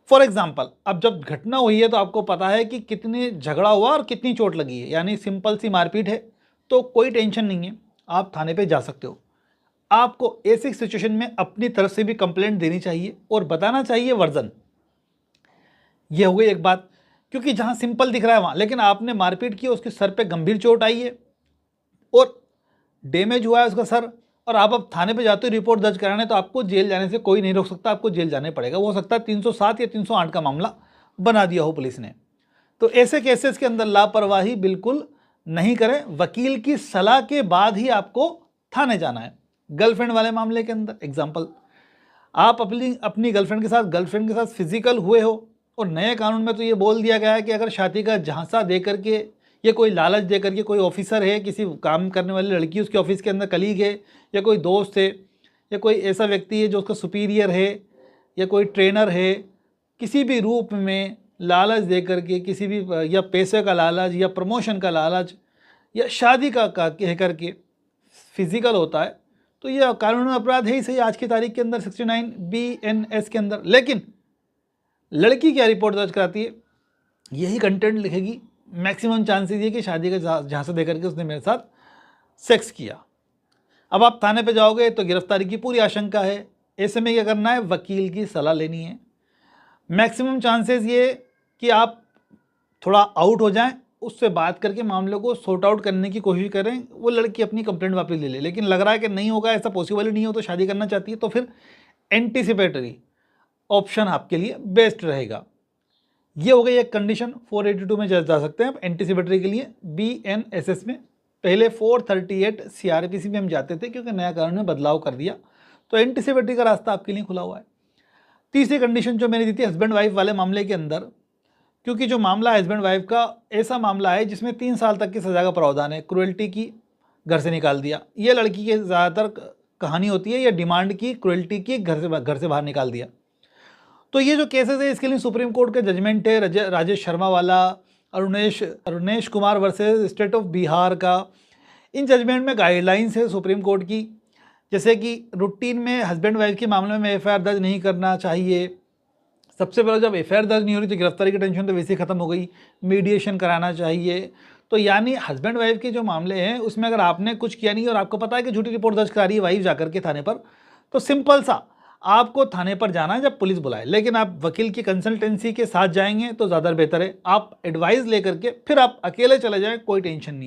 For example, अब जब घटना हुई है तो आपको पता है कि कितनी झगड़ा हुआ और कितनी चोट लगी है, यानी सिंपल सी मारपीट है, तो कोई टेंशन नहीं है, आप थाने पे जा सकते हो। आपको ऐसी सिचुएशन में अपनी तरफ से भी कंप्लेंट देनी चाहिए और बताना चाहिए वर्जन। ये हो गई एक बात, क्योंकि जहाँ सिंपल दिख रहा है वहाँ, लेकिन आपने मारपीट की, उसके सर पे गंभीर चोट आई है और डैमेज हुआ है उसका सर, और आप अब थाने पे जाते हो रिपोर्ट दर्ज कराने, तो आपको जेल जाने से कोई नहीं रोक सकता, आपको जेल जाने पड़ेगा। वो हो सकता है 307 या 308 का मामला बना दिया हो पुलिस ने। तो ऐसे केसेस के अंदर लापरवाही बिल्कुल नहीं करें, वकील की सलाह के बाद ही आपको थाने जाना है। गर्लफ्रेंड वाले मामले के अंदर एग्जाम्पल, आप अपनी गर्लफ्रेंड के साथ फिजिकल हुए हो, और नए कानून में तो ये बोल दिया गया है कि अगर शादी का झांसा दे करके या कोई लालच दे करके, कोई ऑफिसर है, किसी काम करने वाली लड़की उसके ऑफिस के अंदर कलीग है, या कोई दोस्त है, या कोई ऐसा व्यक्ति है जो उसका सुपीरियर है, या कोई ट्रेनर है, किसी भी रूप में लालच दे करके, किसी भी या पैसे का लालच या प्रमोशन का लालच या शादी का कह करके फिजिकल होता है, तो यह कानूनी अपराध है ही सही आज की तारीख के अंदर 69 BNS के अंदर। लेकिन लड़की क्या रिपोर्ट दर्ज कराती है, यही कंटेंट लिखेगी, मैक्सिमम चांसेस ये कि शादी का झांसा दे करके उसने मेरे साथ सेक्स किया। अब आप थाने पे जाओगे तो गिरफ्तारी की पूरी आशंका है। ऐसे में क्या करना है, वकील की सलाह लेनी है। मैक्सिमम चांसेस ये कि आप थोड़ा आउट हो जाएं, उससे बात करके मामले को सॉर्ट आउट करने की कोशिश करें, वो लड़की अपनी कंप्लेंट वापस ले ले। लेकिन लग रहा है कि नहीं होगा, ऐसा पॉसिबल ही नहीं हो, तो शादी करना चाहती है, तो फिर एंटीसिपेटरी ऑप्शन आपके लिए बेस्ट रहेगा। ये हो गई एक कंडीशन। 482 में जा सकते हैं आप एंटीसिपेटरी के लिए BNSS में। पहले 438 CRPC में हम जाते थे, क्योंकि नया कानून में बदलाव कर दिया, तो एंटीसिपेटरी का रास्ता आपके लिए खुला हुआ है। तीसरी कंडीशन जो मैंने दी थी हस्बैंड वाइफ वाले मामले के अंदर, क्योंकि जो मामला है हस्बैंड वाइफ का, ऐसा मामला है जिसमें 3 साल तक की सज़ा का प्रावधान है। क्रुएल्टी की, घर से निकाल दिया, ये लड़की की ज़्यादातर कहानी होती है, या डिमांड की, क्रुएल्टी की, घर से बाहर निकाल दिया। तो ये जो केसेस है, इसके लिए सुप्रीम कोर्ट का जजमेंट है, राजेश शर्मा वाला, Arunesh Kumar versus state of Bihar का। इन जजमेंट में गाइडलाइंस है सुप्रीम कोर्ट की, जैसे कि रूटीन में हस्बैंड वाइफ के मामले में FIR दर्ज नहीं करना चाहिए। सबसे पहले जब FIR दर्ज नहीं हो रही तो गिरफ्तारी की टेंशन तो वैसे ही खत्म हो गई, मीडिएशन कराना चाहिए। तो यानी हस्बैंड वाइफ के जो मामले हैं उसमें अगर आपने कुछ किया नहीं और आपको पता है कि झूठी रिपोर्ट दर्ज करा रही है वाइफ जाकर के थाने पर, तो सिंपल सा आपको थाने पर जाना है जब पुलिस बुलाए। लेकिन आप वकील की कंसल्टेंसी के साथ जाएंगे तो ज़्यादा बेहतर है। आप एडवाइस लेकर के फिर आप अकेले चले जाएं, कोई टेंशन नहीं है।